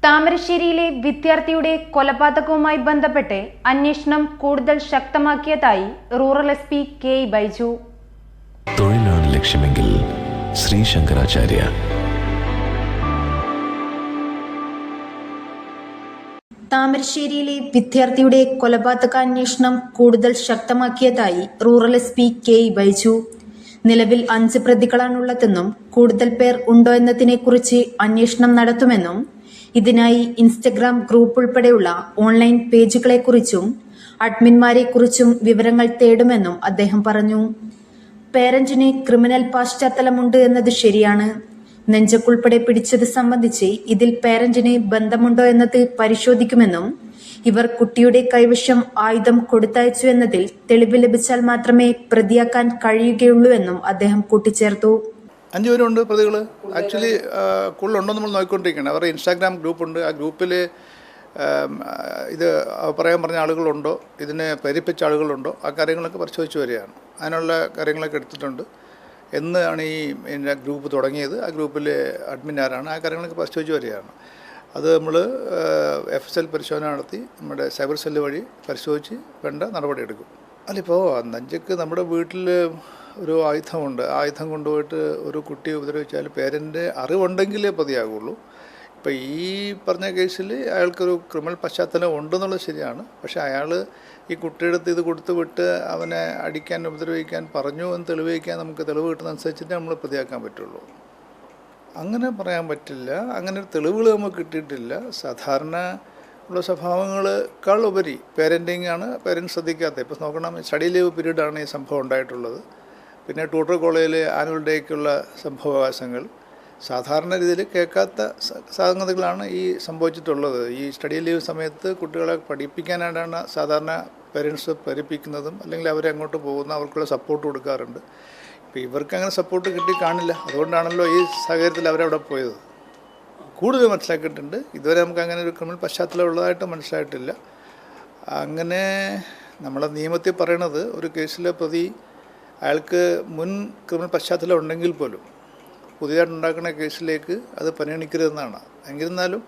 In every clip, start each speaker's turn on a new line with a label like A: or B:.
A: താമരശ്ശേരിയിലെ വിദ്യാർത്ഥിയുടെ കൊലപാതകവുമായി ബന്ധപ്പെട്ട് അന്വേഷണം കൂടുതൽ ശക്തമാക്കിയതായി റൂറൽ എസ്.പി. കെ. ബൈജു.
B: തൊഴിലാണ് ലക്ഷ്യമെങ്കിൽ ശ്രീ ശങ്കരാചാര്യ.
A: താമരശ്ശേരിയിലെ വിദ്യാർത്ഥിയുടെ കൊലപാതകാന്വേഷണം കൂടുതൽ ശക്തമാക്കിയതായി റൂറൽ എസ്.പി. കെ. ബൈജു. നിലവിൽ 5 പ്രതികളാണുള്ളതെന്നും കൂടുതൽ പേർ ഉണ്ടോ എന്നതിനെക്കുറിച്ച് അന്വേഷണം നടത്തുമെന്നും ഇതിനായി ഇൻസ്റ്റഗ്രാം ഗ്രൂപ്പ് ഉൾപ്പെടെയുള്ള ഓൺലൈൻ പേജുകളെക്കുറിച്ചും അഡ്മിന്മാരെക്കുറിച്ചും വിവരങ്ങൾ തേടുമെന്നും അദ്ദേഹം പറഞ്ഞു. പേരന്റിന് ക്രിമിനൽ പശ്ചാത്തലമുണ്ട് എന്നത് ശരിയാണ്. നെഞ്ചക്കുൾപ്പെടെ പിടിച്ചത് സംബന്ധിച്ച് ഇതിൽ പേരന്റിന് ബന്ധമുണ്ടോ എന്നത് പരിശോധിക്കുമെന്നും ഇവർ കുട്ടിയുടെ കൈവശം ആയുധം കൊടുത്തയച്ചു എന്നതിൽ തെളിവ് ലഭിച്ചാൽ മാത്രമേ പ്രതിയാക്കാൻ കഴിയുകയുള്ളൂവെന്നും അദ്ദേഹം കൂട്ടിച്ചേർത്തു.
C: 5 പേരുണ്ട് പ്രതികൾ. ആക്ച്വലി കൂടുതലുണ്ടോ നമ്മൾ നോക്കിക്കൊണ്ടിരിക്കുകയാണ്. അവരുടെ ഇൻസ്റ്റാഗ്രാം ഗ്രൂപ്പുണ്ട്. ആ ഗ്രൂപ്പിൽ ഇത് പറയാൻ പറഞ്ഞ ആളുകളുണ്ടോ, ഇതിനെ പ്രേരിപ്പിച്ച ആളുകളുണ്ടോ, ആ കാര്യങ്ങളൊക്കെ പരിശോധിച്ച് വരികയാണ്. അതിനുള്ള കാര്യങ്ങളൊക്കെ എടുത്തിട്ടുണ്ട്. എന്നാണ് ഈ ഗ്രൂപ്പ് തുടങ്ങിയത്, ആ ഗ്രൂപ്പിൽ അഡ്മിൻ ആരാണ്, ആ കാര്യങ്ങളൊക്കെ പരിശോധിച്ച് വരികയാണ്. അത് നമ്മൾ FSL പരിശോധന നടത്തി നമ്മുടെ സൈബർ സെല്ല് വഴി പരിശോധിച്ച് വേണ്ട നടപടിയെടുക്കും. അല്ലിപ്പോൾ നഞ്ചക്ക് നമ്മുടെ വീട്ടിൽ ഒരു ആയുധമുണ്ട്. ആയുധം കൊണ്ടുപോയിട്ട് ഒരു കുട്ടിയെ ഉപദ്രവിച്ചാൽ പേരൻ്റെ അറിവുണ്ടെങ്കിലേ പ്രതിയാകുള്ളൂ. ഇപ്പോൾ ഈ പറഞ്ഞ കേസിൽ അയാൾക്കൊരു ക്രിമിനൽ പശ്ചാത്തലം ഉണ്ടെന്നുള്ളത് ശരിയാണ്. പക്ഷേ അയാൾ ഈ കുട്ടിയുടെ അടുത്ത് ഇത് കൊടുത്ത് വിട്ട് അവനെ അടിക്കാൻ ഉപദ്രവിക്കാൻ പറഞ്ഞു എന്ന് തെളിയിക്കാൻ നമുക്ക് തെളിവ് കിട്ടുന്നതനുസരിച്ചിട്ട് നമ്മൾ പ്രതിയാക്കാൻ പറ്റുള്ളൂ. അങ്ങനെ പറയാൻ പറ്റില്ല. അങ്ങനെ തെളിവുകൾ നമുക്ക് കിട്ടിയിട്ടില്ല. സാധാരണ ഉള്ള സ്വഭാവങ്ങളെക്കാൾ ഉപരി പേരൻറ്റിങ് ആണ് പേരൻസ് ശ്രദ്ധിക്കാത്തത്. ഇപ്പോൾ നോക്കണം, സ്റ്റഡി ലീവ് പീരീഡാണ് ഈ സംഭവം ഉണ്ടായിട്ടുള്ളത്. പിന്നെ ട്യൂട്ടർ കോളേജിൽ ആനുവൽ ഡേക്കുള്ള സംഭവവികാസങ്ങൾ സാധാരണ രീതിയിൽ കേൾക്കാത്ത സംഗതികളാണ് ഈ സംഭവിച്ചിട്ടുള്ളത്. ഈ സ്റ്റഡി ലീവ് സമയത്ത് കുട്ടികളെ പഠിപ്പിക്കാനായിട്ടാണ് സാധാരണ പേരൻസ് പ്രേരിപ്പിക്കുന്നതും അല്ലെങ്കിൽ അവരെ അങ്ങോട്ട് പോകുന്ന അവർക്കുള്ള സപ്പോർട്ട് കൊടുക്കാറുണ്ട്. ഇപ്പോൾ ഇവർക്ക് അങ്ങനെ സപ്പോർട്ട് കിട്ടി കാണില്ല. അതുകൊണ്ടാണല്ലോ ഈ സാഹചര്യത്തിൽ അവരവിടെ പോയത്. കൂടുതൽ മനസ്സിലാക്കിയിട്ടുണ്ട്. ഇതുവരെ നമുക്ക് അങ്ങനെ ഒരു ക്രിമിനൽ പശ്ചാത്തലം ഉള്ളതായിട്ട് മനസ്സിലായിട്ടില്ല. അങ്ങനെ നമ്മളെ നിയമത്തിൽ പറയണത് ഒരു കേസിലെ പ്രതി അയാൾക്ക് മുൻ ക്രിമിനൽ പശ്ചാത്തലം ഉണ്ടെങ്കിൽ പോലും പുതിയതായിട്ടുണ്ടാക്കുന്ന കേസിലേക്ക് അത് പരിഗണിക്കരുതെന്നാണ്. എന്നിരുന്നാലും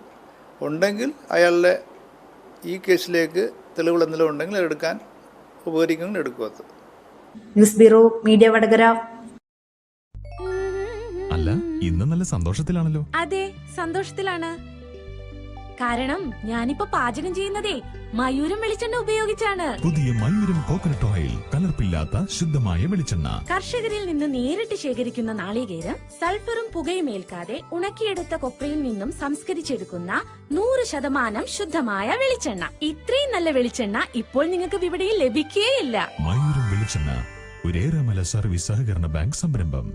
C: ഉണ്ടെങ്കിൽ അയാളുടെ ഈ കേസിലേക്ക് തെളിവുകൾ എന്തെങ്കിലും ഉണ്ടെങ്കിൽ അതെടുക്കാൻ ഉപകരിക്കുന്നത് എടുക്കും. അത്
A: ന്യൂസ് ബ്യൂറോ മീഡിയ വടകര.
D: അല്ല, ഇന്ന് നല്ല സന്തോഷത്തിലാണല്ലോ.
E: അതെ, സന്തോഷത്തിലാണ്. കാരണം ഞാനിപ്പോ പാചകം ചെയ്യുന്നതേ മയൂരം വെളിച്ചെണ്ണ ഉപയോഗിച്ചാണ്.
D: പുതിയ മയൂരം കോക്കനട്ട് ഓയിൽ, കലർപ്പില്ലാത്ത ശുദ്ധമായ വെളിച്ചെണ്ണ.
E: കർഷകരിൽ നിന്ന് നേരിട്ട് ശേഖരിക്കുന്ന നാളികേരം സൾഫറും പുകയും ഏൽക്കാതെ ഉണക്കിയെടുത്ത കൊപ്രയിൽ നിന്നും സംസ്കരിച്ചെടുക്കുന്ന 100% ശുദ്ധമായ വെളിച്ചെണ്ണ. ഇത്രയും നല്ല വെളിച്ചെണ്ണ ഇപ്പോൾ നിങ്ങൾക്ക് വിപണിയിൽ ലഭിക്കുകയില്ല.
D: മയൂരം വെളിച്ചെണ്ണ, ഒരു ഏറെമല സർവീസ് സഹകരണ ബാങ്ക് സംരംഭം.